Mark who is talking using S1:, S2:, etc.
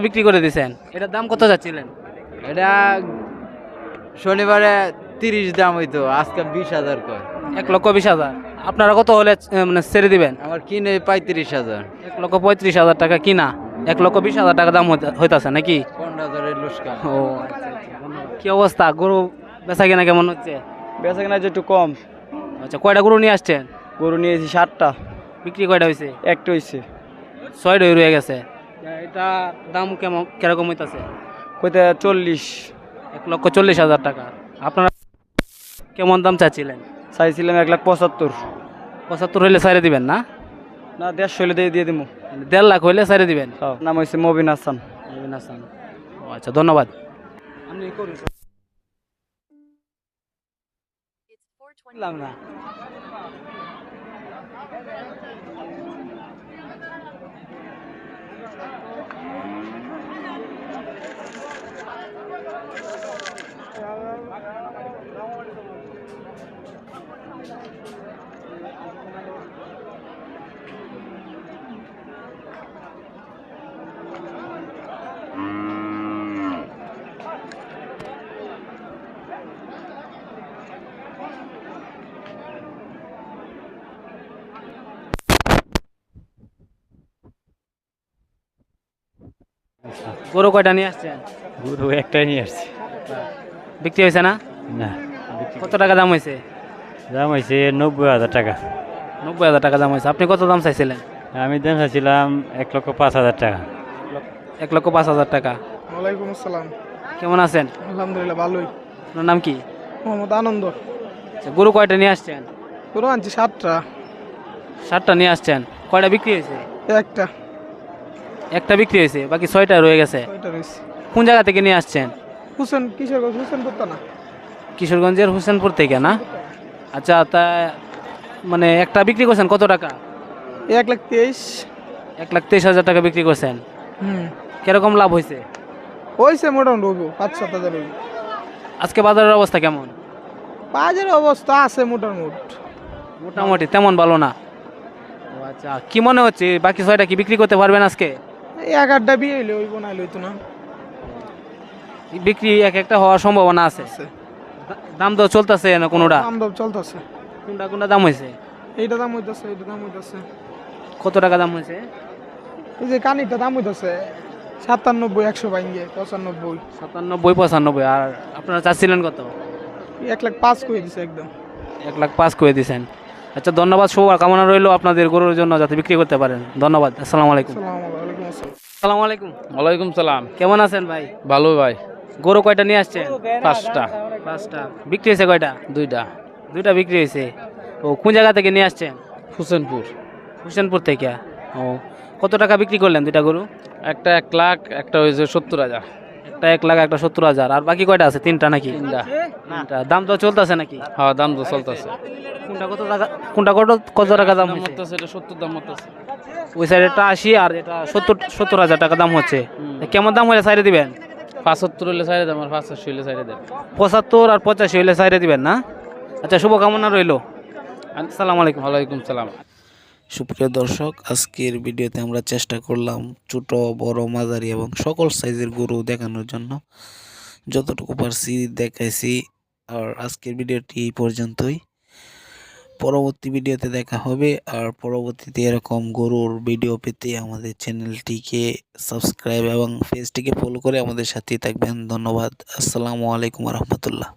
S1: বিক্রি করে দিয়েছেন, এটার দাম কত যাচ্ছিলেন?
S2: এটা শনিবারে 30 দাম হইতো, আজকে 20,000 কয়।
S1: 1,20,000। আপনারা কত হলে মানে ছেড়ে দিবেন?
S2: আমার কিনে 35,000।
S1: 1,35,000 টাকা কিনা, 1,20,000 টাকা দাম হইতাছে নাকি?
S2: 15,000 লুস্কান।
S1: ও আচ্ছা আচ্ছা, ধন্যবাদ। কি অবস্থা, গরু বেচা কিনা কেমন হচ্ছে?
S3: বেচা কেনা একটু কম।
S1: আচ্ছা, কয়টা গরু নিয়ে আসছেন?
S3: গরু নিয়েছি 7টা,
S1: বিক্রি কয়টা হয়েছে?
S3: একটা হয়েছে।
S1: 6টা রয়ে গেছে। এটা দাম কিরকম হইতাছে?
S3: কইতে 40
S1: 1,40,000 টাকা। আপনারা কেমন দাম চাচ্ছিলেন?
S3: চাইছিলাম 1,75,000।
S1: 75 হইলে ছাইড়ে দিবেন না?
S3: না 150 হলে দিয়ে দিব।
S1: 1.5 লাখ হইলে ছাইড়ে দিবেন?
S3: নাম হয়েছে মবিন হাসান।
S1: নবীন হাসান। ও আচ্ছা, ধন্যবাদ। আপনি করুন। না। গরু কয়টা নিয়ে আসছেন?
S3: গরু একটাই নিয়ে আসছি।
S1: বিক্রি হয়েছে না?
S3: না,
S1: কত টাকা দাম হয়েছে?
S3: দাম হয়েছে 90,000 টাকা।
S1: 90,000 টাকা দাম হয়েছে। আপনি কত দাম চাইছিলেন?
S3: আমি দাম চাইছিলাম 1,05,000 টাকা।
S1: 1,05,000 টাকা।
S4: ওয়ালাইকুম আসসালাম।
S1: কেমন আছেন?
S4: আলহামদুলিল্লাহ ভালোই।
S1: আপনার নাম কি?
S4: মোহাম্মদ আনন্দ।
S1: আচ্ছা, গরু কয়টা নিয়ে আসছেন?
S4: গরু আনছি 7টা।
S1: 7টা নিয়ে আসছেন। কয়টা বিক্রি হয়েছে?
S4: একটা।
S1: একটা বিক্রি হয়েছে, বাকি 6টা রয়ে গেছে।
S4: ওইটা রয়েছে।
S1: কোন জায়গা থেকে নিয়ে আসছেন?
S4: কিশোরগঞ্জ হুসেনপুর না?
S1: কিশোরগঞ্জের হোসেনপুর থেকে না? আচ্ছা, তা মানে একটা বিক্রি করছেন কত টাকা?
S4: 1,23,000।
S1: 1,23,000 টাকা বিক্রি করছেন। কিরকম লাভ হয়েছে?
S4: হয়েছে মোটামুটি হইব 5-7 হাজার হইব।
S1: আজকে বাজারের অবস্থা কেমন?
S4: বাজারের অবস্থা আছে মোটামুটি।
S1: মোটামুটি, তেমন ভালো না। ও আচ্ছা, কি মনে হচ্ছে বাকি 6টা কি বিক্রি করতে পারবেন আজকে?
S4: এই 1-8টা বিয়ে হইলে হইব, না হইতো না।
S1: বিক্রি এক একটা হওয়ার সম্ভাবনা আছে। দাম তো চলতেছে না কোনোটা?
S4: দাম দাম চলতেছে।
S1: কোনটা দাম হয়েছে?
S4: এইটা দাম হইতাছে, এইটা দাম হইতাছে।
S1: কত টাকা দাম হয়েছে?
S4: এই যে কানিটা দাম হইতাছে 97, 100 ভাঙ্গে 95।
S1: 97, 95। আর আপনারা চাচ্ছিলেন কত?
S4: 1,05,000 করে দিছে একদম।
S1: 1,05,000 করে দিয়েছেন। আচ্ছা, ধন্যবাদ। শুভ কামনা রইল আপনাদের গরুর জন্য, যাতে বিক্রি করতে পারেন। ধন্যবাদ। আসসালামু আলাইকুম।
S4: ওয়ালাইকুম আসসালাম।
S1: আসসালামু আলাইকুম।
S2: ওয়ালাইকুম সালাম।
S1: কেমন আছেন ভাই?
S2: ভালো ভাই।
S1: গরু কয়টা নিয়ে আসছেন?
S2: 5টা।
S1: 5টা। বিক্রি হয়েছে কয়টা?
S2: 2টা।
S1: 2টা বিক্রি হয়েছে। ও, কোন জায়গা থেকে নিয়ে আসছেন?
S2: হুসেনপুর।
S1: হোসেনপুর থেকে। ও, কত টাকা বিক্রি করলেন 2টা গরু?
S2: একটা 1,00,000, একটা হয়েছে 70,000।
S1: একটা 1,00,000, একটা 70,000। আর বাকি কয়টা আছে? 3টা নাকি?
S2: 3টা।
S1: দাম তো চলতেছে নাকি?
S2: হ্যাঁ, দাম তো চলতেছে।
S1: কত টাকা দাম হচ্ছে?
S2: এটা 70 দাম হচ্ছে।
S1: ওই সাইডেটা 80 আর এটা 70,000 টাকা দাম হচ্ছে। কেমন দাম হলে সাইডে দিবেন?
S2: 75 হইলে ছাইড়ে দেন, আর 85 হইলে ছাইড়ে দেন।
S1: 75 আর 85 হইলে সাইডে দিবেন না? আচ্ছা, শুভকামনা রইল। আসসালামু আলাইকুম।
S2: ওয়ালাইকুম সালাম।
S5: সুপ্রিয় দর্শক, আজকের ভিডিওতে আমরা চেষ্টা করলাম ছোট, বড়, মাঝারি এবং সকল সাইজের গরু দেখানোর জন্য। যতটুকু পারছি দেখাইছি। আর আজকের ভিডিওটি এই পর্যন্তই। পরবর্তী ভিডিওতে দেখা হবে। আর পরবর্তীতে এরকম গরুর ভিডিও পেতে আমাদের চ্যানেলটিকে সাবস্ক্রাইব এবং পেজটিকে ফলো করে আমাদের সাথেই থাকবেন। ধন্যবাদ। আসসালামু আলাইকুম রহমতুল্লাহ।